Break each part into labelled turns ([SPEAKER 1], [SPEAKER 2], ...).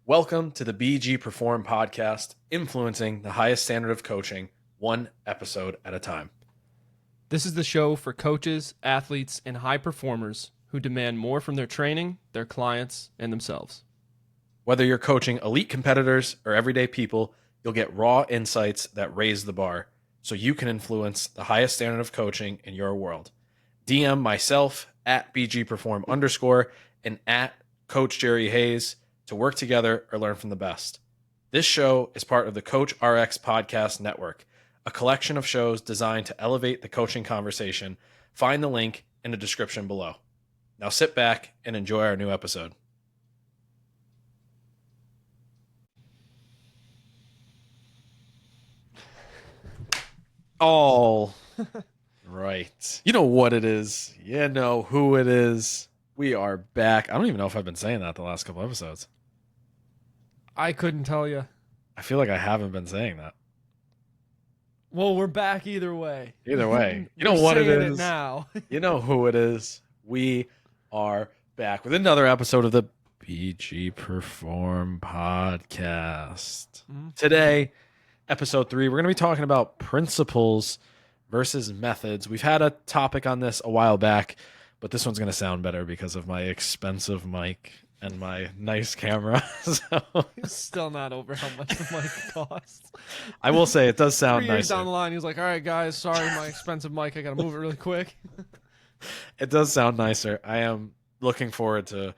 [SPEAKER 1] Welcome to the BGPerform podcast, influencing the highest standard of coaching, one episode at a time.
[SPEAKER 2] This is the show for coaches, athletes, and high performers who demand more from their training, their clients, and themselves.
[SPEAKER 1] Whether you're coaching elite competitors or everyday people, you'll get raw insights that raise the bar so you can influence the highest standard of coaching in your world. DM myself at BGPerform_ and at Coach Jerry Hayes to work together or learn from the best. This show is part of the Coach RX Podcast Network, a collection of shows designed to elevate the coaching conversation. Find the link in the description below. Now sit back and enjoy our new episode. All right. You know what it is. You know who it is. We are back. I don't even know if I've been saying that the last couple episodes.
[SPEAKER 2] I couldn't tell you.
[SPEAKER 1] I feel like I haven't been saying that.
[SPEAKER 2] Well, we're back either way.
[SPEAKER 1] Either way. You know what it is.
[SPEAKER 2] Now.
[SPEAKER 1] You know who it is. We are back with another episode of the BGPerform podcast. Today, episode 3, we're going to be talking about principles versus methods. We've had a topic on this a while back, but this one's going to sound better because of my expensive mic and my nice camera. So
[SPEAKER 2] He's still not over how much the mic costs.
[SPEAKER 1] I will say it does sound
[SPEAKER 2] 3 years
[SPEAKER 1] nicer.
[SPEAKER 2] down the line, he was like, all right, guys, sorry, my expensive mic. I got to move it really quick.
[SPEAKER 1] It does sound nicer. I am looking forward to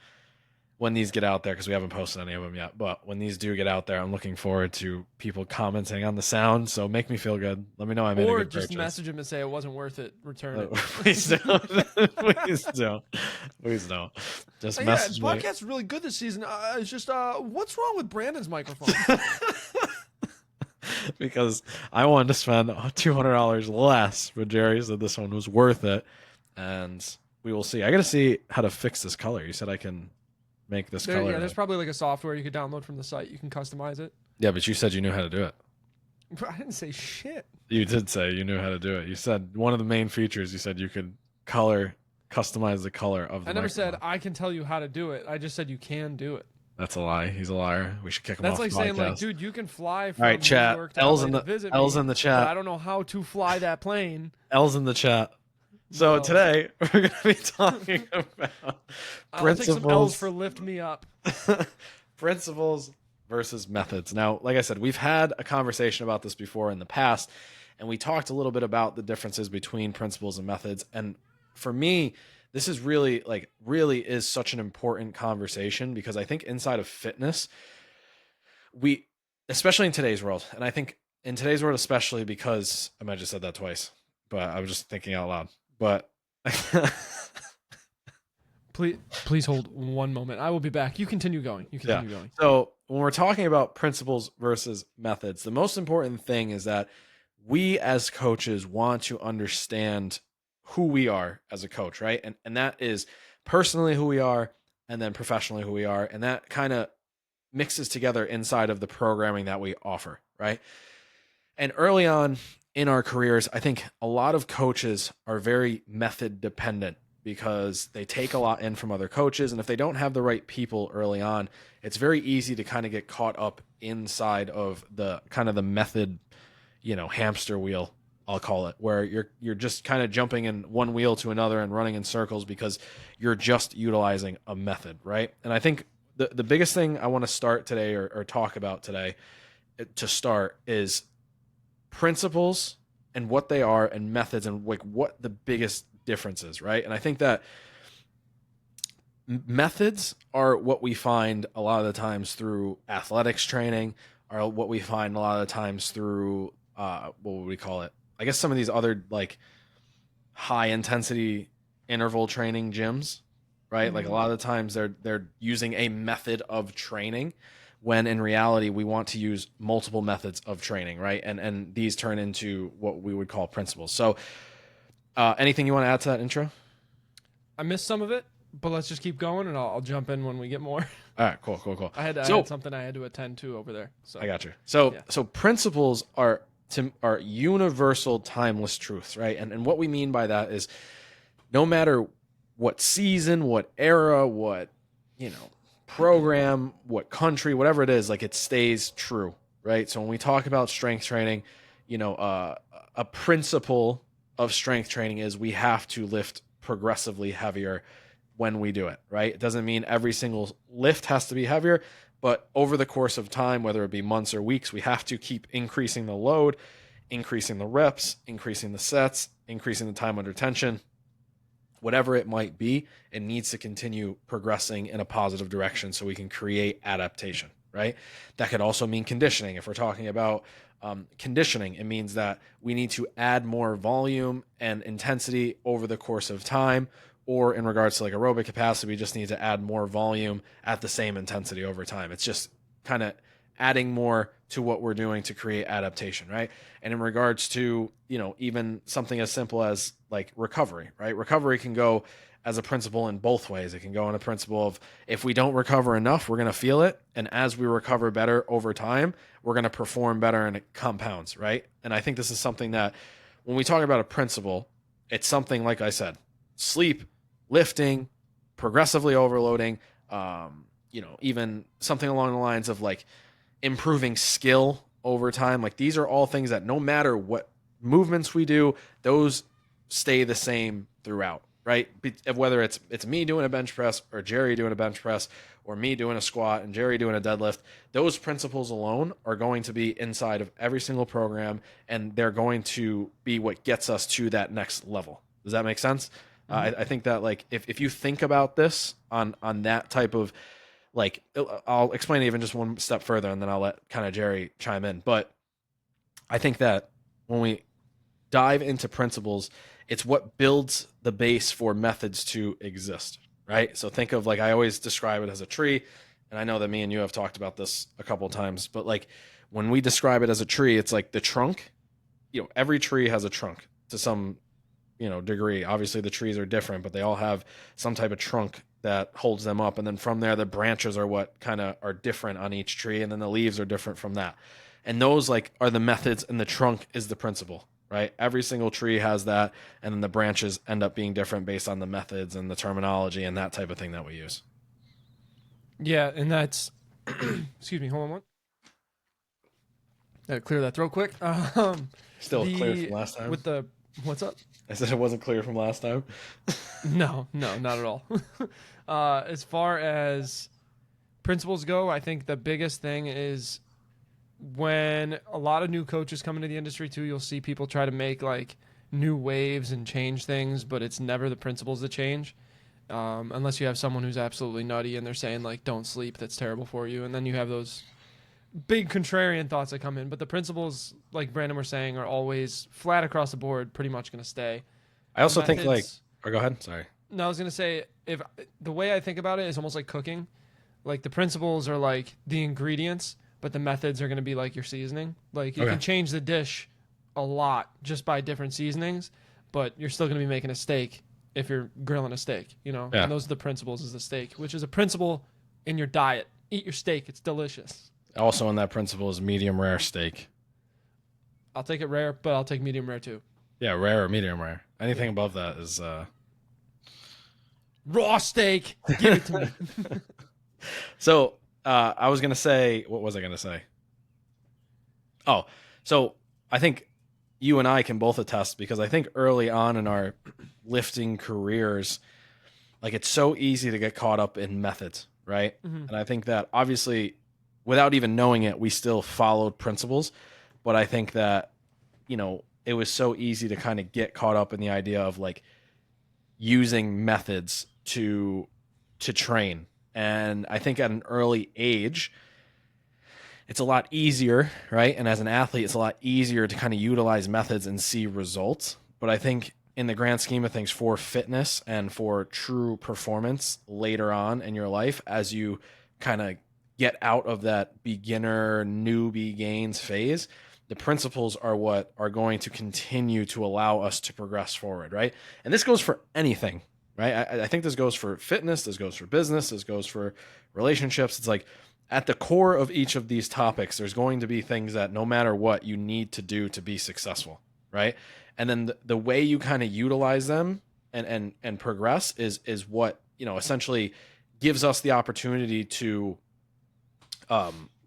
[SPEAKER 1] when these get out there because we haven't posted any of them yet. But when these do get out there, I'm looking forward to people commenting on the sound. So make me feel good. Let me know I made a good purchase.
[SPEAKER 2] Or just message him and say it wasn't worth it. Return it.
[SPEAKER 1] Please don't. Please don't. Please don't. Just message me.
[SPEAKER 2] Podcast's really good this season. It's just, what's wrong with Brandon's microphone?
[SPEAKER 1] Because I wanted to spend $200 less, but Jerry said this one was worth it. And we will see. I got to see how to fix this color. You said I can make this color.
[SPEAKER 2] Yeah, there's probably like a software you could download from the site. You can customize it.
[SPEAKER 1] Yeah, but you said you knew how to do it.
[SPEAKER 2] I didn't say shit.
[SPEAKER 1] You did say you knew how to do it. You said one of the main features, you said you could customize the color of the
[SPEAKER 2] I never
[SPEAKER 1] microphone.
[SPEAKER 2] said I can tell you how to do it. I just said you can do it.
[SPEAKER 1] That's a lie. He's a liar. We should kick him
[SPEAKER 2] That's
[SPEAKER 1] off
[SPEAKER 2] like
[SPEAKER 1] the
[SPEAKER 2] saying,
[SPEAKER 1] podcast.
[SPEAKER 2] like, dude, you can fly from
[SPEAKER 1] All right, chat.
[SPEAKER 2] New York to
[SPEAKER 1] L's
[SPEAKER 2] LA
[SPEAKER 1] in
[SPEAKER 2] to visit
[SPEAKER 1] L's
[SPEAKER 2] me,
[SPEAKER 1] in the
[SPEAKER 2] but
[SPEAKER 1] chat.
[SPEAKER 2] I don't know how to fly that plane.
[SPEAKER 1] L's in the chat. So
[SPEAKER 2] No.
[SPEAKER 1] today we're going to be talking about
[SPEAKER 2] I'll take some L's
[SPEAKER 1] principles,
[SPEAKER 2] for lift me up.
[SPEAKER 1] principles versus methods. Now, like I said, we've had a conversation about this before in the past, and we talked a little bit about the differences between principles and methods. And for me, this is really is such an important conversation because I think inside of fitness, especially in today's world, and I think in today's world especially because I might have just said that twice, but I was just thinking out loud. But
[SPEAKER 2] Please hold one moment. I will be back. You continue going. Going.
[SPEAKER 1] So when we're talking about principles versus methods, the most important thing is that we as coaches want to understand who we are as a coach, right? And that is personally who we are and then professionally who we are. And that kind of mixes together inside of the programming that we offer, right? And early on in our careers, I think a lot of coaches are very method dependent because they take a lot in from other coaches. And if they don't have the right people early on, it's very easy to kind of get caught up inside of the kind of the method, hamster wheel, I'll call it, where you're just kind of jumping in one wheel to another and running in circles because you're just utilizing a method, right? And I think the biggest thing I want to start today or talk about today to start is principles and what they are and methods and like what the biggest difference is, right? And I think that methods are what we find a lot of the times through athletics training, are what we find a lot of the times through what would we call it? I guess some of these other like high intensity interval training gyms, right? Mm-hmm. Like a lot of the times they're using a method of training when in reality we want to use multiple methods of training, right? And these turn into what we would call principles. So anything you want to add to that intro?
[SPEAKER 2] I missed some of it, but let's just keep going and I'll jump in when we get more.
[SPEAKER 1] All right, cool.
[SPEAKER 2] I had something I had to attend to over there. So
[SPEAKER 1] I got you. So principles are universal timeless truths, right? And what we mean by that is no matter what season, what era, what, program, what country, whatever it is, like it stays true, right? So when we talk about strength training, a principle of strength training is we have to lift progressively heavier when we do it, right? It doesn't mean every single lift has to be heavier, but over the course of time, whether it be months or weeks, we have to keep increasing the load, increasing the reps, increasing the sets, increasing the time under tension, whatever it might be. It needs to continue progressing in a positive direction so we can create adaptation, right? That could also mean conditioning. If we're talking about conditioning, it means that we need to add more volume and intensity over the course of time. Or in regards to like aerobic capacity, we just need to add more volume at the same intensity over time. It's just kind of adding more to what we're doing to create adaptation, right? And in regards to, even something as simple as like recovery, right? Recovery can go as a principle in both ways. It can go in a principle of if we don't recover enough, we're going to feel it. And as we recover better over time, we're going to perform better and it compounds, right? And I think this is something that when we talk about a principle, it's something like I said, sleep, lifting, progressively overloading, even something along the lines of like improving skill over time. Like these are all things that no matter what movements we do, those stay the same throughout, right? Whether it's me doing a bench press or Jerry doing a bench press or me doing a squat and Jerry doing a deadlift, those principles alone are going to be inside of every single program and they're going to be what gets us to that next level. Does that make sense? I think that like if you think about this on that type of like, I'll explain it even just one step further and then I'll let kind of Jerry chime in. But I think that when we dive into principles, it's what builds the base for methods to exist, right? So think of like, I always describe it as a tree. And I know that me and you have talked about this a couple of times, but like when we describe it as a tree, it's like the trunk, every tree has a trunk to some degree. Obviously the trees are different, but they all have some type of trunk that holds them up. And then from there, the branches are what kind of are different on each tree. And then the leaves are different from that. And those like are the methods and the trunk is the principle, right? Every single tree has that. And then the branches end up being different based on the methods and the terminology and that type of thing that we use.
[SPEAKER 2] Yeah, and that's excuse me, hold on one. Gotta clear that throat quick.
[SPEAKER 1] Still clear from last time?
[SPEAKER 2] With the what's up?
[SPEAKER 1] I said it wasn't clear from last time.
[SPEAKER 2] No, not at all. As far as principles go, I think the biggest thing is when a lot of new coaches come into the industry too, you'll see people try to make like new waves and change things, but it's never the principles that change. Unless you have someone who's absolutely nutty and they're saying like, don't sleep, that's terrible for you. And then you have those big contrarian thoughts that come in. But the principles, like Brandon was saying, are always flat across the board, pretty much going to stay.
[SPEAKER 1] I also think like, or go ahead. Sorry.
[SPEAKER 2] No, I was going to say, if the way I think about it is almost like cooking. Like the principles are like the ingredients, but the methods are going to be like your seasoning. Like you can change the dish a lot just by different seasonings, but you're still going to be making a steak if you're grilling a steak, Yeah. And those are the principles is the steak, which is a principle in your diet. Eat your steak. It's delicious.
[SPEAKER 1] Also in that principle is medium rare steak.
[SPEAKER 2] I'll take it rare, but I'll take medium rare too.
[SPEAKER 1] Yeah, rare or medium rare. Anything above that is
[SPEAKER 2] raw steak. Give it to me.
[SPEAKER 1] So I was gonna say, what was I gonna say? Oh, so I think you and I can both attest because I think early on in our lifting careers, like it's so easy to get caught up in methods, right? Mm-hmm. And I think that obviously without even knowing it, we still followed principles. But I think that, it was so easy to kind of get caught up in the idea of like using methods to train. And I think at an early age, it's a lot easier, right? And as an athlete, it's a lot easier to kind of utilize methods and see results. But I think in the grand scheme of things for fitness and for true performance later on in your life, as you kind of get out of that beginner newbie gains phase, the principles are what are going to continue to allow us to progress forward, right? And this goes for anything, right? I think this goes for fitness, this goes for business, this goes for relationships. It's like at the core of each of these topics, there's going to be things that no matter what you need to do to be successful, right? And then the way you kind of utilize them and progress is what, essentially gives us the opportunity to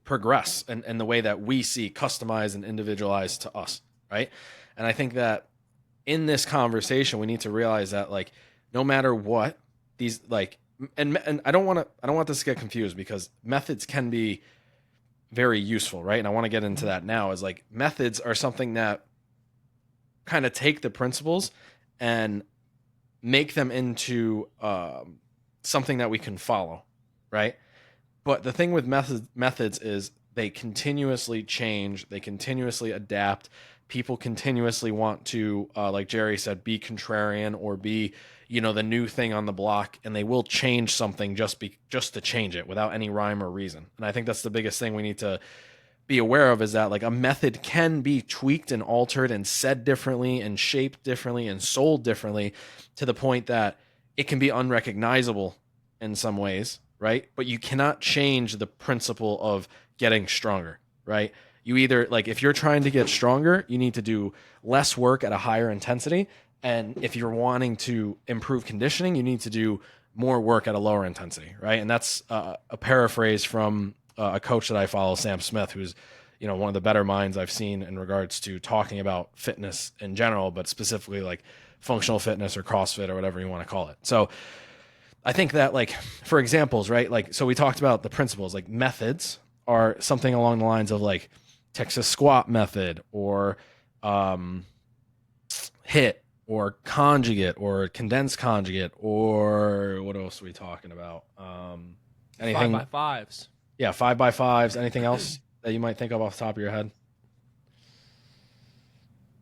[SPEAKER 1] progress and the way that we see customized and individualized to us, right? And I think that in this conversation, we need to realize that like no matter what these like and I don't want this to get confused because methods can be very useful, right? And I want to get into that now is like methods are something that kind of take the principles and make them into something that we can follow, right? But the thing with methods is they continuously change, they continuously adapt. People continuously want to, like Jerry said, be contrarian or be, the new thing on the block, and they will change something just to change it without any rhyme or reason. And I think that's the biggest thing we need to be aware of is that like a method can be tweaked and altered and said differently and shaped differently and sold differently to the point that it can be unrecognizable in some ways, right? But you cannot change the principle of getting stronger, right? You either like if you're trying to get stronger, you need to do less work at a higher intensity. And if you're wanting to improve conditioning, you need to do more work at a lower intensity, right? And that's a paraphrase from a coach that I follow, Sam Smith, who's one of the better minds I've seen in regards to talking about fitness in general, but specifically like functional fitness or CrossFit or whatever you want to call it. So I think that like for examples, right? Like so we talked about the principles, like methods are something along the lines of like Texas squat method or HIT or conjugate or condensed conjugate or what else are we talking about? Anything?
[SPEAKER 2] 5x5s.
[SPEAKER 1] Yeah, 5x5s. Anything else that you might think of off the top of your head?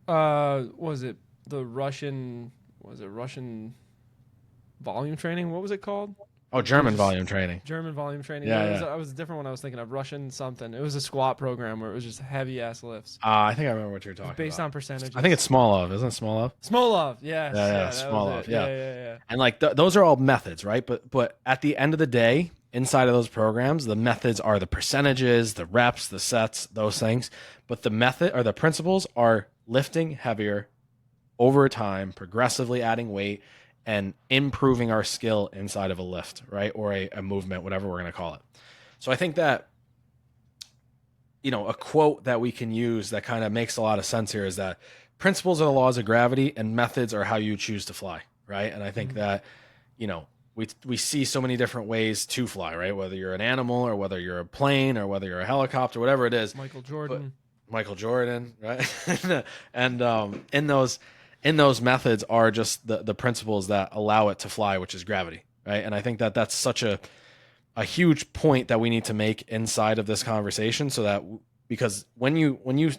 [SPEAKER 2] Was it the Russian? Was it Russian volume training? What was it called?
[SPEAKER 1] Oh, German volume training.
[SPEAKER 2] German volume training.
[SPEAKER 1] Yeah,
[SPEAKER 2] It was a different one I was thinking of. Russian something. It was a squat program where it was just heavy ass lifts.
[SPEAKER 1] I think I remember what you're talking
[SPEAKER 2] Based
[SPEAKER 1] about.
[SPEAKER 2] on percentages.
[SPEAKER 1] I think it's Smolov, isn't it Smolov?
[SPEAKER 2] Smolov, yes.
[SPEAKER 1] Yeah,
[SPEAKER 2] that
[SPEAKER 1] Smolov,
[SPEAKER 2] was it.
[SPEAKER 1] yeah.
[SPEAKER 2] Yeah.
[SPEAKER 1] And like those are all methods, right? But at the end of the day, inside of those programs, the methods are the percentages, the reps, the sets, those things. But the method or the principles are lifting heavier over time, progressively adding weight, and improving our skill inside of a lift, right? Or a movement, whatever we're going to call it. So I think that, a quote that we can use that kind of makes a lot of sense here is that principles are the laws of gravity and methods are how you choose to fly, right? And I think that, we see so many different ways to fly, right? Whether you're an animal or whether you're a plane or whether you're a helicopter, whatever it is.
[SPEAKER 2] Michael Jordan.
[SPEAKER 1] Right? And in those methods are just the principles that allow it to fly, which is gravity, right? And I think that that's such a huge point that we need to make inside of this conversation so that because when you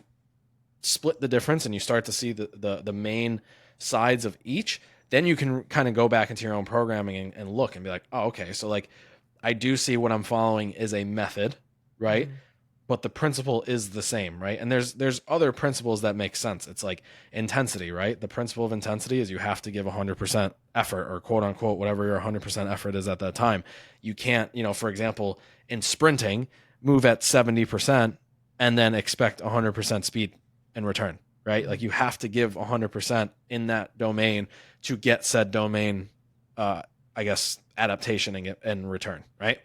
[SPEAKER 1] split the difference and you start to see the main sides of each, then you can kind of go back into your own programming and look and be like, oh, okay, so like I do see what I'm following is a method, right? Mm-hmm. But the principle is the same, right? And there's other principles that make sense. It's like intensity, right? The principle of intensity is you have to give 100% effort or quote unquote, whatever your 100% effort is at that time. You can't, for example, in sprinting, move at 70% and then expect 100% speed in return, right? Like you have to give 100% in that domain to get said domain, adaptation and return, right?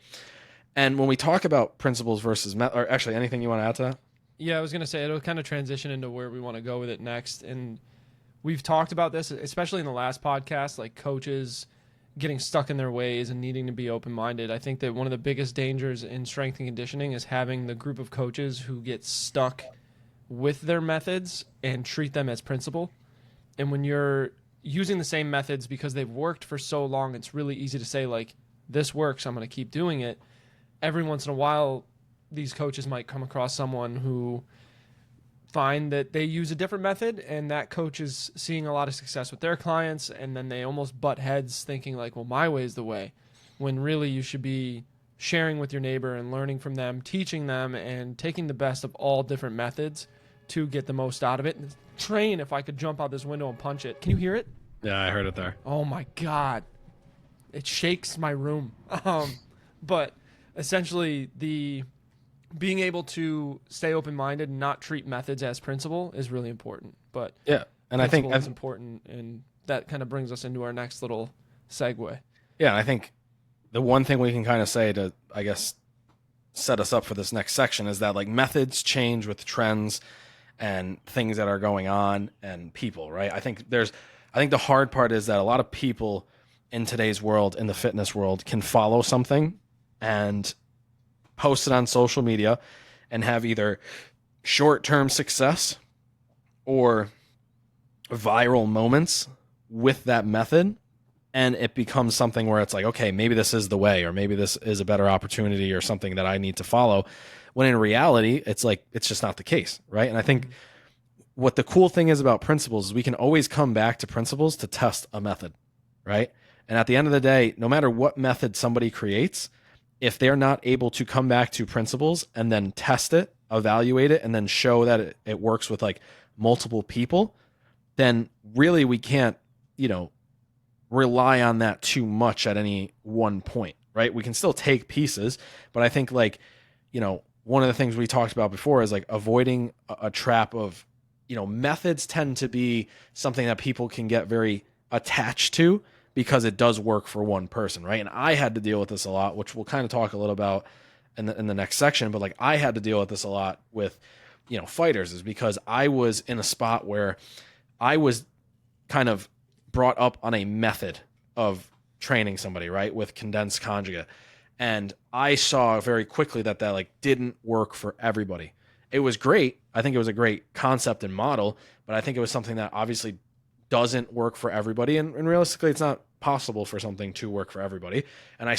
[SPEAKER 1] And when we talk about principles versus or actually anything you want to add to that?
[SPEAKER 2] Yeah, I was going to say it'll kind of transition into where we want to go with it next. And we've talked about this, especially in the last podcast, like coaches getting stuck in their ways and needing to be open-minded. I think that one of the biggest dangers in strength and conditioning is having the group of coaches who get stuck with their methods and treat them as principle. And when you're using the same methods because they've worked for so long, it's really easy to say, like, this works, I'm going to keep doing it. Every once in a while, these coaches might come across someone who find that they use a different method and that coach is seeing a lot of success with their clients, and then they almost butt heads thinking like, well, my way is the way, when really you should be sharing with your neighbor and learning from them, teaching them, and taking the best of all different methods to get the most out of it. And train, if I could jump out this window and punch it. Can you hear it?
[SPEAKER 1] Yeah, I heard it there.
[SPEAKER 2] Oh my God. It shakes my room. But essentially, the being able to stay open-minded and not treat methods as principle is really important. But
[SPEAKER 1] yeah, and I think
[SPEAKER 2] it's important, and that kind of brings us into our next little segue.
[SPEAKER 1] Yeah, I think the one thing we can kind of say to, I guess, set us up for this next section is that like methods change with trends and things that are going on and people, right? I think the hard part is that a lot of people in today's world, in the fitness world, can follow something and post it on social media and have either short term success or viral moments with that method. And it becomes something where it's like, okay, maybe this is the way, or maybe this is a better opportunity or something that I need to follow. When in reality, it's like, it's just not the case, right? And I think what the cool thing is about principles is we can always come back to principles to test a method, right? And at the end of the day, no matter what method somebody creates, if they're not able to come back to principles and then test it, evaluate it, and then show that it works with like multiple people, then really we can't, you know, rely on that too much at any one point, right? We can still take pieces, but I think like, you know, one of the things we talked about before is like avoiding a trap of, you know, methods tend to be something that people can get very attached to because it does work for one person, right? And I had to deal with this a lot, which we'll kind of talk a little about in the next section, but like I had to deal with this a lot with, you know, fighters, is because I was in a spot where I was kind of brought up on a method of training somebody, right, with condensed conjugate. And I saw very quickly that that like didn't work for everybody. It was great. I think it was a great concept and model, but I think it was something that obviously doesn't work for everybody. And realistically, it's not possible for something to work for everybody. And I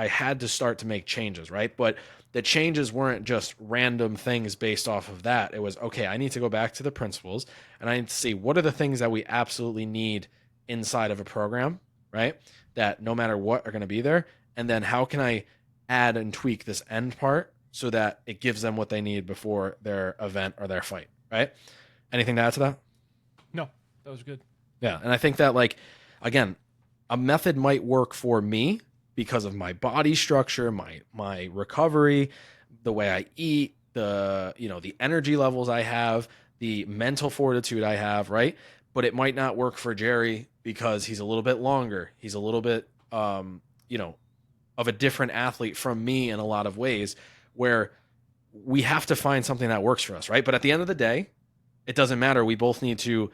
[SPEAKER 1] had to start to make changes, right? But the changes weren't just random things based off of that. It was, okay, I need to go back to the principles and I need to see what are the things that we absolutely need inside of a program, right? That no matter what are going to be there. And then how can I add and tweak this end part so that it gives them what they need before their event or their fight, right? Anything to add to that?
[SPEAKER 2] No, that was good.
[SPEAKER 1] Yeah. And I think that, like, again, a method might work for me because of my body structure, my recovery, the way I eat, the, you know, the energy levels I have, the mental fortitude I have, right? But it might not work for Jerry because he's a little bit longer. He's a little bit you know, of a different athlete from me in a lot of ways, where we have to find something that works for us, right? But at the end of the day, it doesn't matter. We both need to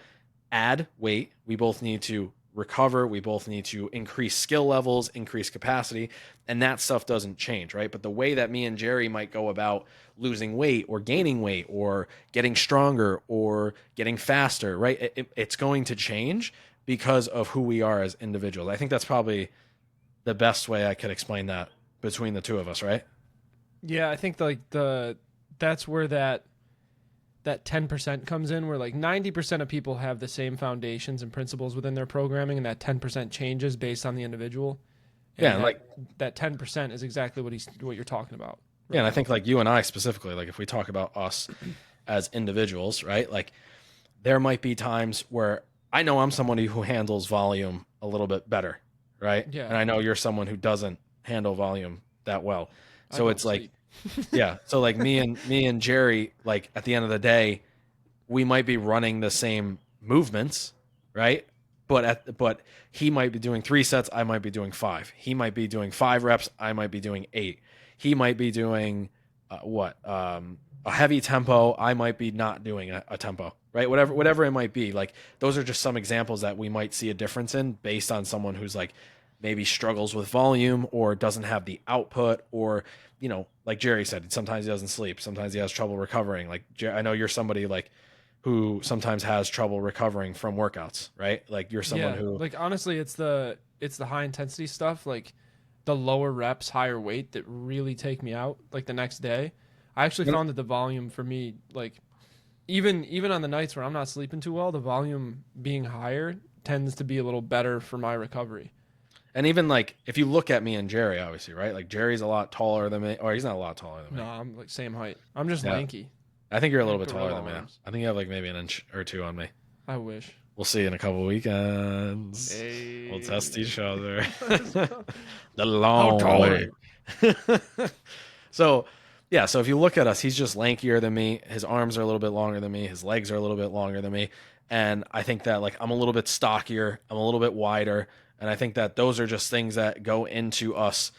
[SPEAKER 1] add weight. We both need to recover. We both need to increase skill levels, increase capacity, and that stuff doesn't change, right? But the way that me and Jerry might go about losing weight or gaining weight or getting stronger or getting faster, right? It's going to change because of who we are as individuals. I think that's probably the best way I could explain that between the two of us, right?
[SPEAKER 2] Yeah, I think like that's where that 10% comes in, where like 90% of people have the same foundations and principles within their programming, and that 10% changes based on the individual.
[SPEAKER 1] Yeah,
[SPEAKER 2] And
[SPEAKER 1] and like
[SPEAKER 2] that 10% is exactly what you're talking about
[SPEAKER 1] yeah,
[SPEAKER 2] right
[SPEAKER 1] and I
[SPEAKER 2] now.
[SPEAKER 1] think like you and I specifically, like if we talk about us as individuals, right? Like there might be times where I know I'm somebody who handles volume a little bit better, right?
[SPEAKER 2] Yeah,
[SPEAKER 1] And I know you're someone who doesn't handle volume that well.
[SPEAKER 2] I
[SPEAKER 1] So
[SPEAKER 2] don't
[SPEAKER 1] it's like,
[SPEAKER 2] sleep.
[SPEAKER 1] yeah. So like me and Jerry, like at the end of the day, we might be running the same movements, right? But he might be doing 3 sets, I might be doing five. He might be doing 5 reps, I might be doing eight. He might be doing a heavy tempo, I might be not doing a tempo, right? Whatever it might be. Like those are just some examples that we might see a difference in based on someone who's like maybe struggles with volume or doesn't have the output, or you know, like Jerry said, sometimes he doesn't sleep, sometimes he has trouble recovering. Like I know you're somebody like who sometimes has trouble recovering from workouts, right? Like you're someone
[SPEAKER 2] Yeah,
[SPEAKER 1] who,
[SPEAKER 2] like honestly, it's the high intensity stuff, like the lower reps, higher weight that really take me out. Like the next day, I actually found that the volume for me, like even on the nights where I'm not sleeping too well, the volume being higher tends to be a little better for my recovery.
[SPEAKER 1] and even like if you look at me and Jerry, obviously, right? Like Jerry's a lot taller than me, or he's not a lot taller than
[SPEAKER 2] No,
[SPEAKER 1] me.
[SPEAKER 2] I'm like same height. I'm just
[SPEAKER 1] Yeah,
[SPEAKER 2] lanky.
[SPEAKER 1] I think you're a
[SPEAKER 2] I
[SPEAKER 1] little
[SPEAKER 2] have
[SPEAKER 1] bit taller
[SPEAKER 2] gorilla
[SPEAKER 1] than me.
[SPEAKER 2] arms.
[SPEAKER 1] I think you have like maybe an inch or two on me.
[SPEAKER 2] I wish.
[SPEAKER 1] We'll see in a couple weekends. We'll test
[SPEAKER 2] Hey,
[SPEAKER 1] each other.
[SPEAKER 2] let's go.
[SPEAKER 1] The
[SPEAKER 2] How
[SPEAKER 1] long
[SPEAKER 2] tall are
[SPEAKER 1] way.
[SPEAKER 2] you?
[SPEAKER 1] So, yeah, so if you look at us, he's just lankier than me. His arms are a little bit longer than me. His legs are a little bit longer than me. And I think that like I'm a little bit stockier, I'm a little bit wider, And I think that those are just things that go into us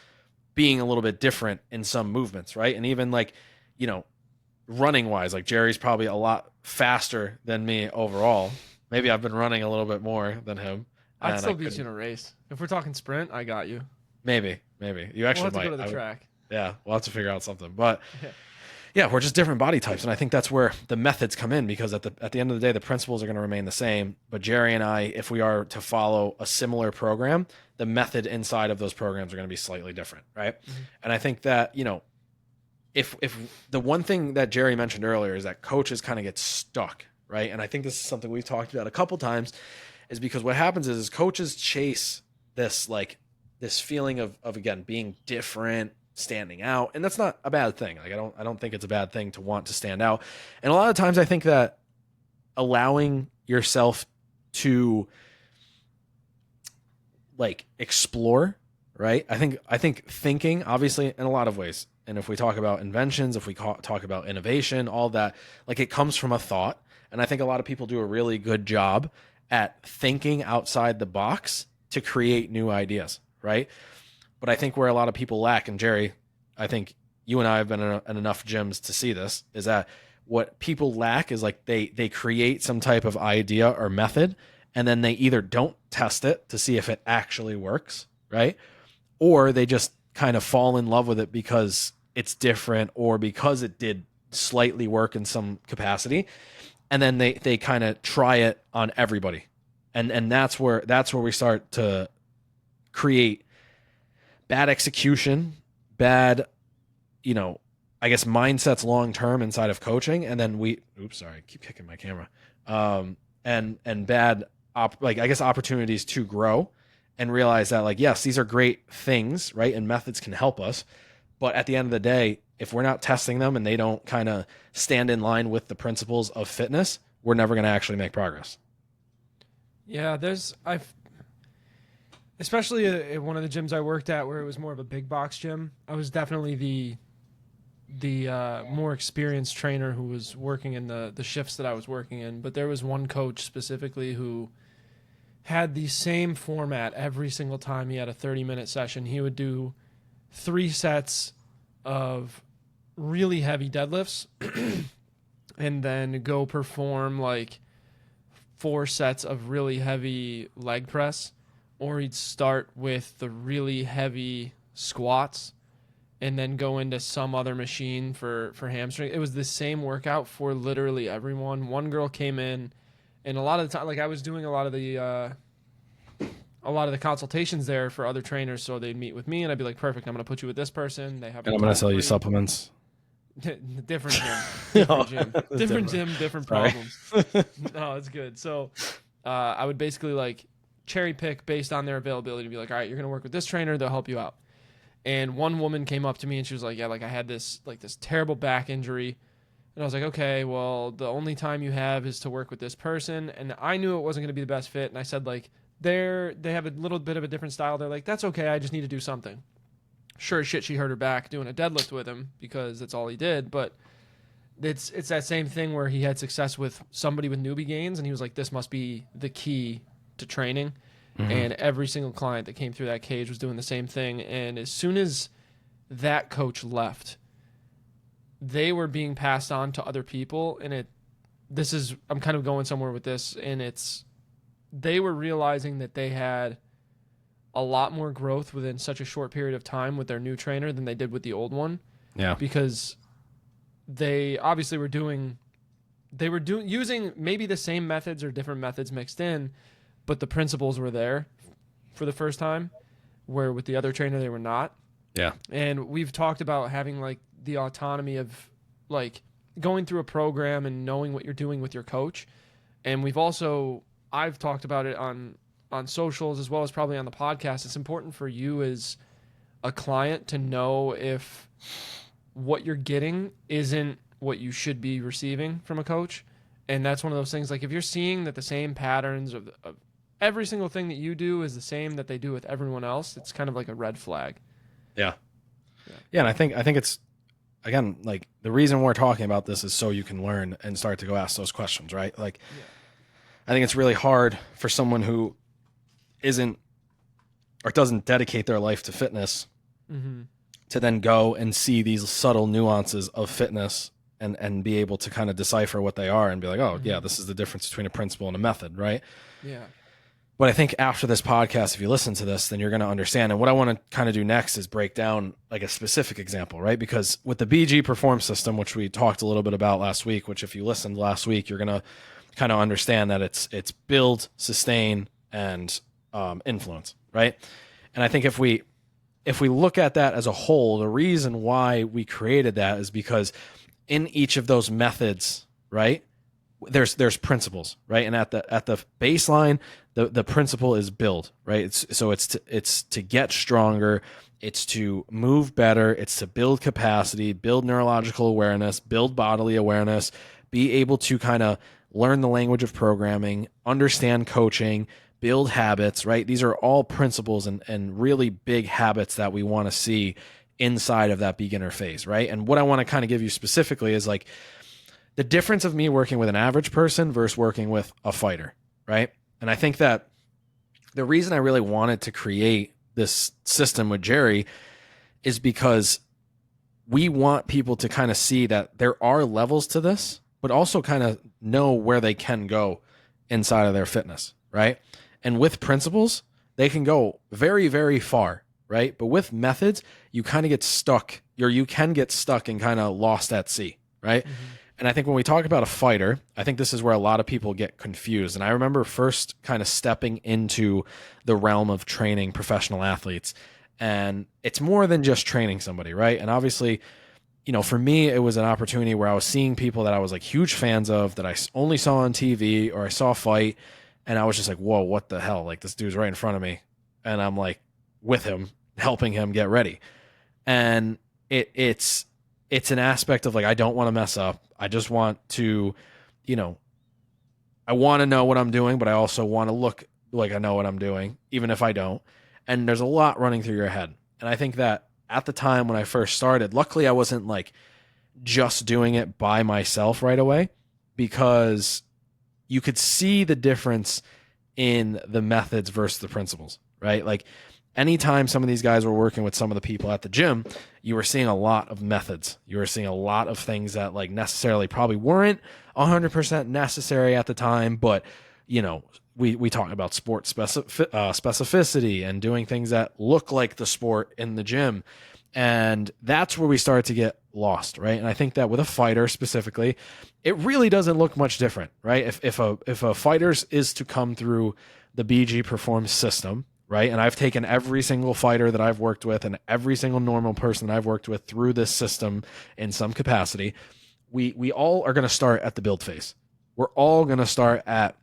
[SPEAKER 1] being a little bit different in some movements, right? And even like, you know, running wise, like Jerry's probably a lot faster than me overall. Maybe I've been running a little bit more than him,
[SPEAKER 2] I'd
[SPEAKER 1] and I
[SPEAKER 2] still beat you
[SPEAKER 1] couldn't.
[SPEAKER 2] in a race. If we're talking sprint, I got you.
[SPEAKER 1] Maybe you
[SPEAKER 2] We'll
[SPEAKER 1] actually
[SPEAKER 2] have to go
[SPEAKER 1] might.
[SPEAKER 2] to the track.
[SPEAKER 1] Yeah, we'll have to figure out something. But
[SPEAKER 2] Yeah.
[SPEAKER 1] yeah, we're just different body types, and I think that's where the methods come in because at the end of the day, the principles are going to remain the same. But Jerry and I, if we are to follow a similar program, the method inside of those programs are going to be slightly different, right?
[SPEAKER 2] Mm-hmm.
[SPEAKER 1] And I think that if the one thing that Jerry mentioned earlier is that coaches kind of get stuck, right? And I think this is something we've talked about a couple times, is because what happens is coaches chase this like this feeling of again being different, standing out, and that's not a bad thing. Like I don't think it's a bad thing to want to stand out. And a lot of times I think that allowing yourself to like explore, right? I think thinking obviously in a lot of ways. And if we talk about inventions, if we talk about innovation, all that, like it comes from a thought. And I think a lot of people do a really good job at thinking outside the box to create new ideas, right? But I think where a lot of people lack, and Jerry, I think you and I have been in enough gyms to see this, is that what people lack is like they create some type of idea or method, and then they either don't test it to see if it actually works, right? Or they just kind of fall in love with it because it's different or because it did slightly work in some capacity, and then they kind of try it on everybody, and that's where we start to create bad execution, bad, you know, I guess mindsets long term inside of coaching, and then oops, sorry, I keep kicking my camera, and bad, like I guess opportunities to grow, and realize that like yes, these are great things, right, and methods can help us, but at the end of the day, if we're not testing them and they don't kind of stand in line with the principles of fitness, we're never going to actually make progress.
[SPEAKER 2] Yeah, I've especially at one of the gyms I worked at where it was more of a big box gym. I was definitely the more experienced trainer who was working in the shifts that I was working in. But there was one coach specifically who had the same format every single time he had a 30-minute session. He would do 3 sets of really heavy deadlifts and then go perform like 4 sets of really heavy leg press, or he'd start with the really heavy squats and then go into some other machine for hamstring. It was the same workout for literally everyone. One girl came in, and a lot of the time, like I was doing a lot of the consultations there for other trainers, so they'd meet with me, and I'd be like, "Perfect, I'm going to put you with this person." They have
[SPEAKER 1] And
[SPEAKER 2] a
[SPEAKER 1] I'm going to sell you
[SPEAKER 2] toll-free
[SPEAKER 1] supplements.
[SPEAKER 2] different gym, different gym, different gym, different
[SPEAKER 1] Sorry.
[SPEAKER 2] problems. No, it's good. So I would basically like cherry pick based on their availability to be like, all right, you're going to work with this trainer, they'll help you out. And one woman came up to me and she was like, yeah, like I had this terrible back injury. And I was like, okay, well, the only time you have is to work with this person. And I knew it wasn't going to be the best fit. And I said, like, they have a little bit of a different style. They're like, that's okay, I just need to do something. Sure as shit, she hurt her back doing a deadlift with him because that's all he did. But it's that same thing where he had success with somebody with newbie gains, and he was like, this must be the key to training. Mm-hmm. And every single client that came through that cage was doing the same thing. And as soon as that coach left, they were being passed on to other people. And I'm kind of going somewhere with this, and they were realizing that they had a lot more growth within such a short period of time with their new trainer than they did with the old one.
[SPEAKER 1] Yeah.
[SPEAKER 2] Because they obviously were using maybe the same methods or different methods mixed in, but the principles were there for the first time, where with the other trainer they were not.
[SPEAKER 1] Yeah.
[SPEAKER 2] And we've talked about having like the autonomy of like going through a program and knowing what you're doing with your coach. And I've talked about it on socials as well as probably on the podcast. It's important for you as a client to know if what you're getting isn't what you should be receiving from a coach. And that's one of those things, like if you're seeing that the same patterns of every single thing that you do is the same that they do with everyone else, it's kind of like a red flag.
[SPEAKER 1] Yeah. And I think it's, again, like the reason we're talking about this is so you can learn and start to go ask those questions, right? Like, I think it's really hard for someone who isn't or doesn't dedicate their life to fitness
[SPEAKER 2] Mm-hmm.
[SPEAKER 1] to then go and see these subtle nuances of fitness and be able to kind of decipher what they are and be like, oh yeah,
[SPEAKER 2] Mm-hmm.
[SPEAKER 1] this is the difference between a principle and a method, right?
[SPEAKER 2] Yeah.
[SPEAKER 1] But I think after this podcast, if you listen to this, then you're going to understand. And what I want to kind of do next is break down like a specific example, right? Because with the BGPerform system, which we talked a little bit about last week, which if you listened last week, you're going to kind of understand that it's build, sustain, and influence, right? And I think if we look at that as a whole, the reason why we created that is because in each of those methods, right, there's principles, right? And at the baseline, the principle is build, right? It's to get stronger, it's to move better, it's to build capacity, build neurological awareness, build bodily awareness, be able to kind of learn the language of programming, understand coaching, build habits, right? These are all principles and really big habits that we want to see inside of that beginner phase, right? And what I want to kind of give you specifically is like the difference of me working with an average person versus working with a fighter, right? And I think that the reason I really wanted to create this system with Jerry is because we want people to kind of see that there are levels to this, but also kind of know where they can go inside of their fitness, right? And with principles, they can go very, very far, right? But with methods, you kind of get stuck, or you can get stuck and kind of lost at sea, right?
[SPEAKER 2] Mm-hmm.
[SPEAKER 1] And I think when we talk about a fighter, I think this is where a lot of people get confused. And I remember first kind of stepping into the realm of training professional athletes. And it's more than just training somebody, right? And obviously, for me, it was an opportunity where I was seeing people that I was like huge fans of that I only saw on TV or I saw fight. And I was just like, whoa, what the hell? Like this dude's right in front of me. And I'm like with him, helping him get ready. And it's an aspect of like, I don't want to mess up. I just want to, you know, I want to know what I'm doing, but I also want to look like I know what I'm doing, even if I don't. And there's a lot running through your head. And I think that at the time when I first started, luckily I wasn't like just doing it by myself right away because you could see the difference in the methods versus the principles, right? Like anytime some of these guys were working with some of the people at the gym, you were seeing a lot of methods. You were seeing a lot of things that like necessarily probably weren't 100% necessary at the time, but we talk about sport specificity and doing things that look like the sport in the gym. And that's where we start to get lost, right? And I think that with a fighter specifically, it really doesn't look much different, right? If a fighter is to come through the BGPerform system, right? And I've taken every single fighter that I've worked with and every single normal person that I've worked with through this system in some capacity. We all are going to start at the build phase. We're all going to start at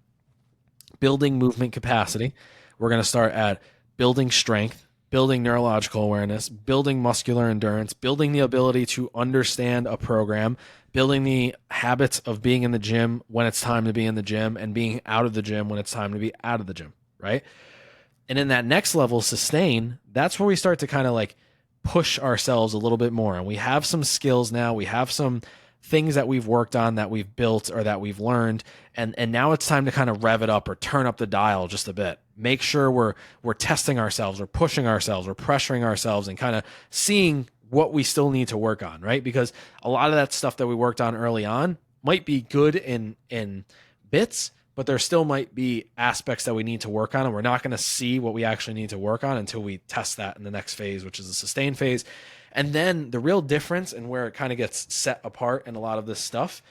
[SPEAKER 1] building movement capacity. We're going to start at building strength, building neurological awareness, building muscular endurance, building the ability to understand a program, building the habits of being in the gym when it's time to be in the gym and being out of the gym when it's time to be out of the gym, right? And in that next level, sustain, that's where we start to kind of like push ourselves a little bit more. And we have some skills now. We have some things that we've worked on, that we've built or that we've learned. And now it's time to kind of rev it up or turn up the dial just a bit. Make sure we're testing ourselves or pushing ourselves or pressuring ourselves and kind of seeing what we still need to work on, right? Because a lot of that stuff that we worked on early on might be good in bits, but there still might be aspects that we need to work on, and we're not going to see what we actually need to work on until we test that in the next phase, which is the sustain phase. And then the real difference and where it kind of gets set apart in a lot of this stuff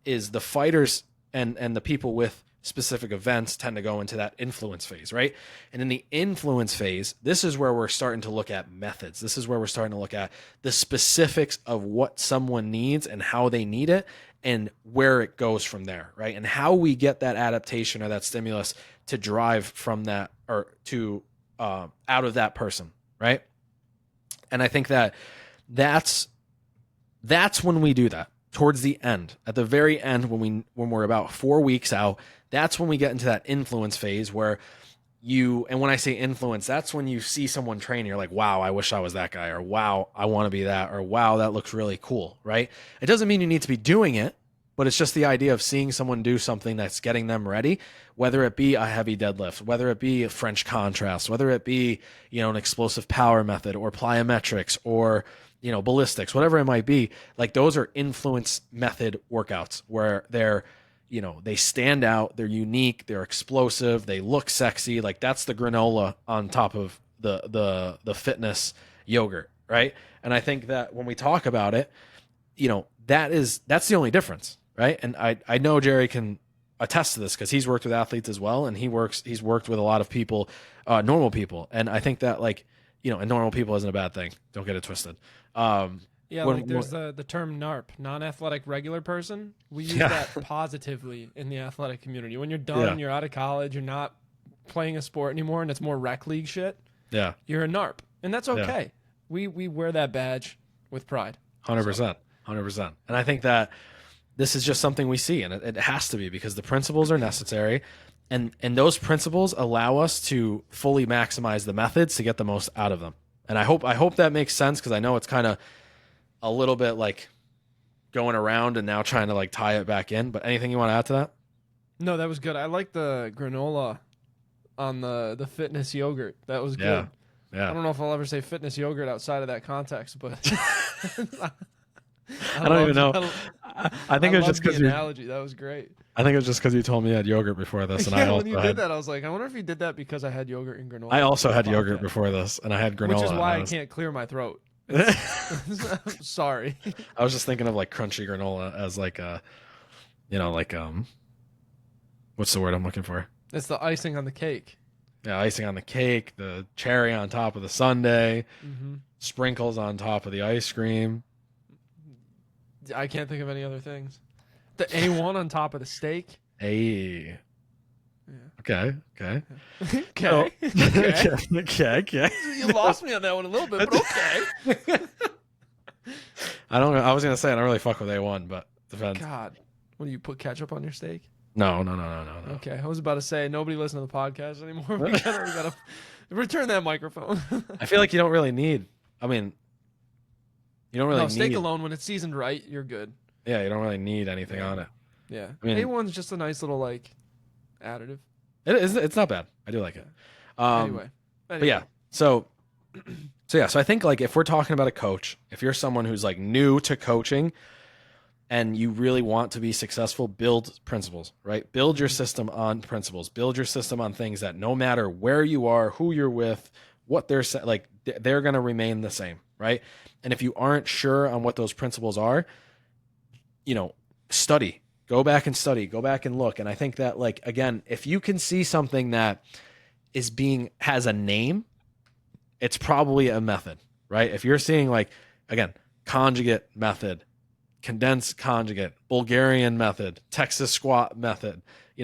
[SPEAKER 1] is the fighters and the people with specific events tend to go into that influence phase, right? And in the influence phase, this is where we're starting to look at methods. This is where we're starting to look at the specifics of what someone needs and how they need it and where it goes from there, right? And how we get that adaptation or that stimulus to drive from that or to out of that person, right? And I think that's when we do that towards the end, at the very end, when we're about 4 weeks out, that's when we get into that influence phase where and when I say influence, that's when you see someone train, you're like, wow, I wish I was that guy, or wow, I want to be that, or wow, that looks really cool, right? It doesn't mean you need to be doing it, but it's just the idea of seeing someone do something that's getting them ready, whether it be a heavy deadlift, whether it be a French contrast, whether it be, an explosive power method or plyometrics or, ballistics, whatever it might be. Like those are influence method workouts where they stand out, they're unique, they're explosive, they look sexy. Like that's the granola on top of the fitness yogurt, right? And I think that when we talk about it, that's the only difference, right? And I know Jerry can attest to this because he's worked with athletes as well, and he's worked with a lot of people, normal people, and I think that and normal people isn't a bad thing. Don't get it twisted.
[SPEAKER 2] Yeah, like there's the term NARP, non-athletic regular person. We use that positively in the athletic community. When you're done, you're out of college, you're not playing a sport anymore, and it's more rec league shit.
[SPEAKER 1] Yeah,
[SPEAKER 2] you're a NARP, and that's okay. We wear that badge with pride.
[SPEAKER 1] 100%, 100%. And I think that this is just something we see, and it has to be because the principles are necessary, and those principles allow us to fully maximize the methods to get the most out of them. And I hope that makes sense because I know it's kind of a little bit like going around and now trying to like tie it back in. But anything you want to add to that?
[SPEAKER 2] No, that was good. I like the granola on the fitness yogurt. That was good.
[SPEAKER 1] Yeah.
[SPEAKER 2] I don't know if I'll ever say fitness yogurt outside of that context, but
[SPEAKER 1] I don't even know. I think it was just because
[SPEAKER 2] the analogy. That was great.
[SPEAKER 1] I think it was just because you told me you had yogurt before this, and I also
[SPEAKER 2] when you did that, I was like, I wonder if you did that because I had yogurt and granola.
[SPEAKER 1] I also had yogurt before this, and I had granola.
[SPEAKER 2] Which is why I can't clear my throat. Sorry.
[SPEAKER 1] I was just thinking of like crunchy granola as like what's the word I'm looking for?
[SPEAKER 2] It's the icing on the cake.
[SPEAKER 1] Yeah, icing on the cake, the cherry on top of the sundae, sprinkles on top of the ice cream.
[SPEAKER 2] I can't think of any other things. The A1 on top of the steak.
[SPEAKER 1] Hey.
[SPEAKER 2] Yeah.
[SPEAKER 1] Okay.
[SPEAKER 2] Okay.
[SPEAKER 1] Okay.
[SPEAKER 2] You lost me on that one a little bit, but okay.
[SPEAKER 1] I don't know. I was gonna say I don't really fuck with A1, but depends.
[SPEAKER 2] God, what do you put ketchup on your steak?
[SPEAKER 1] No.
[SPEAKER 2] Okay, I was about to say nobody listens to the podcast anymore. We gotta return that microphone.
[SPEAKER 1] I feel like you don't really need. I mean, you don't really need
[SPEAKER 2] steak alone when it's seasoned right. You're good.
[SPEAKER 1] Yeah, you don't really need anything on it.
[SPEAKER 2] Yeah,
[SPEAKER 1] I mean,
[SPEAKER 2] A1's just a nice little like additive.
[SPEAKER 1] It is. It's not bad. I do like it.
[SPEAKER 2] Anyway.
[SPEAKER 1] But yeah. So I think like if we're talking about a coach, if you're someone who's like new to coaching and you really want to be successful, build principles, right? Build your system on principles. Build your system on things that no matter where you are, who you're with, what they're like, they're going to remain the same, right? And if you aren't sure on what those principles are, study. Go back and study. Go back and look. And I think that, like, again, if you can see something that has a name, it's probably a method, right? If you're seeing, like, again, conjugate method, condensed conjugate, Bulgarian method, Texas squat method,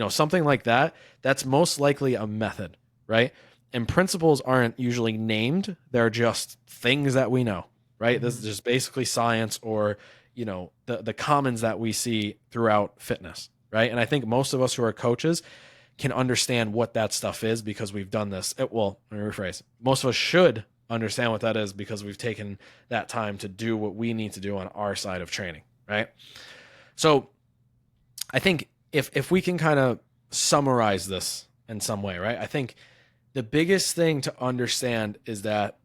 [SPEAKER 1] something like that, that's most likely a method, right? And principles aren't usually named. They're just things that we know, right? This is just basically science or the commons that we see throughout fitness, right? And I think most of us who are coaches can understand what that stuff is because we've done this. Let me rephrase. Most of us should understand what that is because we've taken that time to do what we need to do on our side of training, right? So I think if we can kind of summarize this in some way, right? I think the biggest thing to understand is that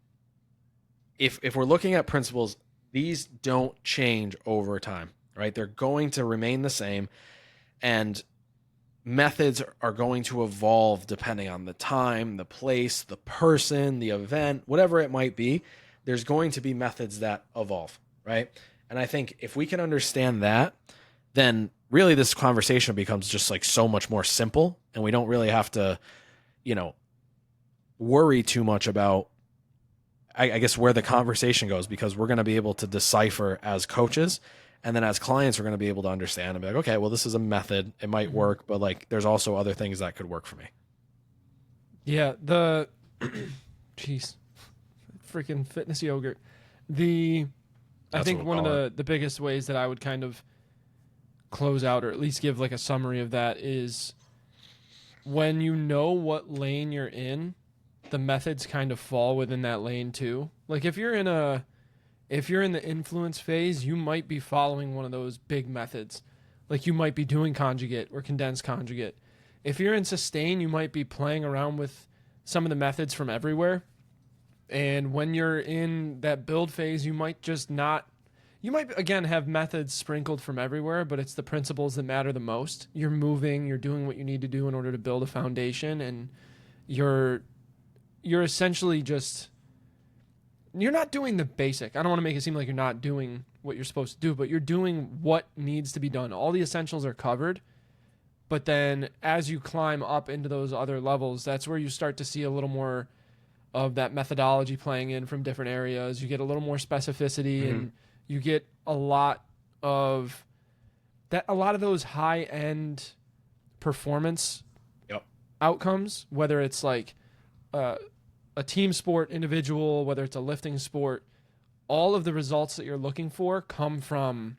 [SPEAKER 1] if we're looking at principles, these don't change over time, right? They're going to remain the same, and methods are going to evolve depending on the time, the place, the person, the event, whatever it might be. There's going to be methods that evolve, right? And I think if we can understand that, then really this conversation becomes just like so much more simple, and we don't really have to, worry too much about I guess where the conversation goes, because we're going to be able to decipher as coaches, and then as clients, we're going to be able to understand and be like, okay, well, this is a method. It might work, but like, there's also other things that could work for me.
[SPEAKER 2] Yeah. Jeez, freaking fitness yogurt. I think one of the biggest ways that I would kind of close out, or at least give like a summary of that, is when you know what lane you're in, the methods kind of fall within that lane too. Like if you're in the influence phase, you might be following one of those big methods. Like you might be doing conjugate or condensed conjugate. If you're in sustain, you might be playing around with some of the methods from everywhere. And when you're in that build phase, you might just not. You might, again, have methods sprinkled from everywhere, but it's the principles that matter the most. You're moving, you're doing what you need to do in order to build a foundation, and you're essentially just. You're not doing the basic. I don't want to make it seem like you're not doing what you're supposed to do, but you're doing what needs to be done. All the essentials are covered, but then as you climb up into those other levels, that's where you start to see a little more of that methodology playing in from different areas. You get a little more specificity, and you get a lot of that. A lot of those high end performance outcomes, whether it's like a team sport, individual, whether it's a lifting sport, all of the results that you're looking for come from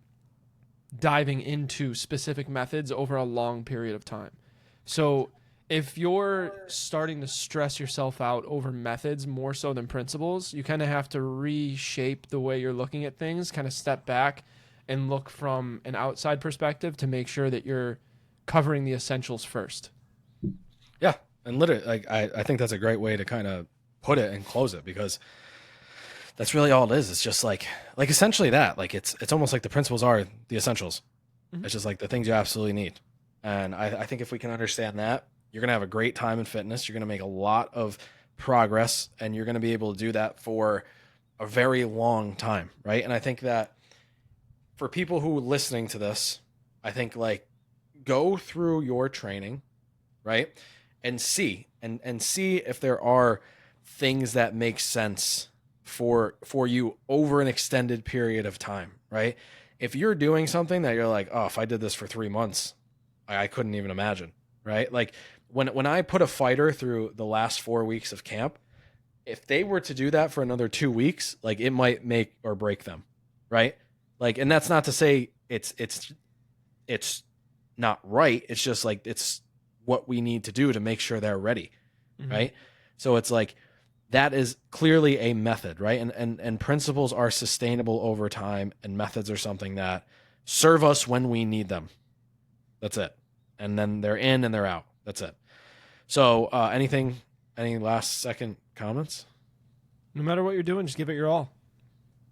[SPEAKER 2] diving into specific methods over a long period of time. So if you're starting to stress yourself out over methods more so than principles, you kind of have to reshape the way you're looking at things, kind of step back and look from an outside perspective to make sure that you're covering the essentials first.
[SPEAKER 1] Yeah. And literally, like, I think that's a great way to kind of put it and close it, because that's really all it is. It's just like essentially that, like, it's almost like the principles are the essentials. It's just like the things you absolutely need. And I think if we can understand that, you're going to have a great time in fitness. You're going to make a lot of progress, and you're going to be able to do that for a very long time. Right. And I think that for people who are listening to this, I think, like, go through your training, right? And see if there are things that make sense for you over an extended period of time, right? If you're doing something that you're like, oh, if I did this for 3 months, I couldn't even imagine, right? Like when I put a fighter through the last 4 weeks of camp, if they were to do that for another 2 weeks, like, it might make or break them, right? Like, and that's not to say it's not right. It's just like, it's what we need to do to make sure they're ready, right? So it's like, that is clearly a method, right? And principles are sustainable over time, and methods are something that serve us when we need them. That's it. And then they're in and they're out. That's it. So any last second comments?
[SPEAKER 2] No matter what you're doing, just give it your all.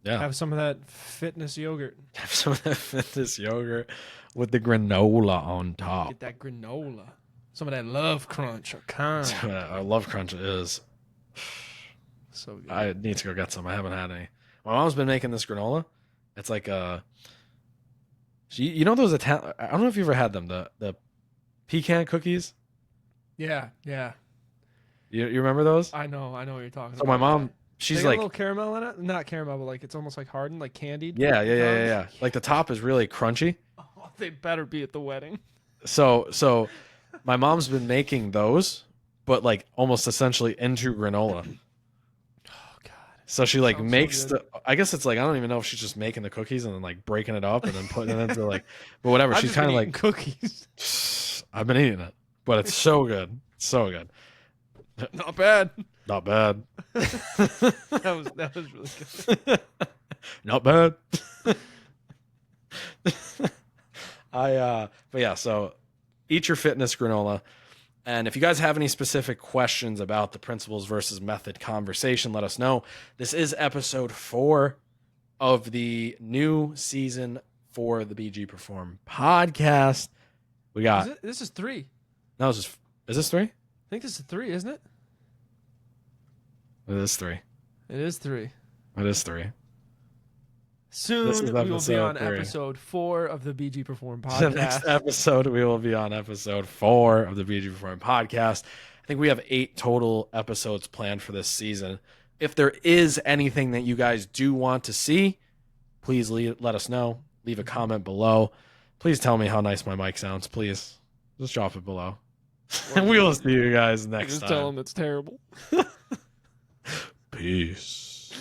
[SPEAKER 1] Yeah.
[SPEAKER 2] Have some of that fitness yogurt.
[SPEAKER 1] Have some of that fitness yogurt with the granola on top.
[SPEAKER 2] Get that granola. Some of that Love Crunch or Con.
[SPEAKER 1] Our Love Crunch is
[SPEAKER 2] so good.
[SPEAKER 1] I need to go get some. I haven't had any. My mom's been making this granola. It's like you know those Italian. I don't know if you ever had them. The pecan cookies.
[SPEAKER 2] Yeah.
[SPEAKER 1] You remember those?
[SPEAKER 2] I know what you're talking
[SPEAKER 1] So
[SPEAKER 2] about.
[SPEAKER 1] my mom, she's
[SPEAKER 2] they got
[SPEAKER 1] like
[SPEAKER 2] a little caramel in it. Not caramel, but like it's almost like hardened, like candied.
[SPEAKER 1] Yeah. Like the top is really crunchy.
[SPEAKER 2] Oh, they better be at the wedding.
[SPEAKER 1] So my mom's been making those, but like almost essentially into granola.
[SPEAKER 2] Oh God.
[SPEAKER 1] So she like
[SPEAKER 2] Sounds
[SPEAKER 1] makes
[SPEAKER 2] so
[SPEAKER 1] I guess it's like, I don't even know if she's just making the cookies and then like breaking it up and then putting it into like, but whatever.
[SPEAKER 2] I've
[SPEAKER 1] She's
[SPEAKER 2] just
[SPEAKER 1] kind of
[SPEAKER 2] been
[SPEAKER 1] like
[SPEAKER 2] eating cookies.
[SPEAKER 1] I've been eating it, but it's so good. It's so good.
[SPEAKER 2] Not bad.
[SPEAKER 1] Not bad.
[SPEAKER 2] That was really good.
[SPEAKER 1] Not bad. But yeah, so eat your fitness granola. And if you guys have any specific questions about the principles versus method conversation, let us know. This is episode 4 of the new season for the BGPerform podcast. We got
[SPEAKER 2] This is 3.
[SPEAKER 1] no, is this 3?
[SPEAKER 2] I think this is 3, isn't it?
[SPEAKER 1] It is 3.
[SPEAKER 2] It is 3.
[SPEAKER 1] It is 3.
[SPEAKER 2] Soon
[SPEAKER 1] This is
[SPEAKER 2] we will be
[SPEAKER 1] episode
[SPEAKER 2] on
[SPEAKER 1] 3.
[SPEAKER 2] episode 4 of the BGPerform podcast.
[SPEAKER 1] The next episode, we will be on episode 4 of the BGPerform podcast. I think we have 8 total episodes planned for this season. If there is anything that you guys do want to see, please let us know. Leave a comment below. Please tell me how nice my mic sounds. Please just drop it below. And we will see you guys next
[SPEAKER 2] Just
[SPEAKER 1] time.
[SPEAKER 2] tell them it's terrible.
[SPEAKER 1] Peace.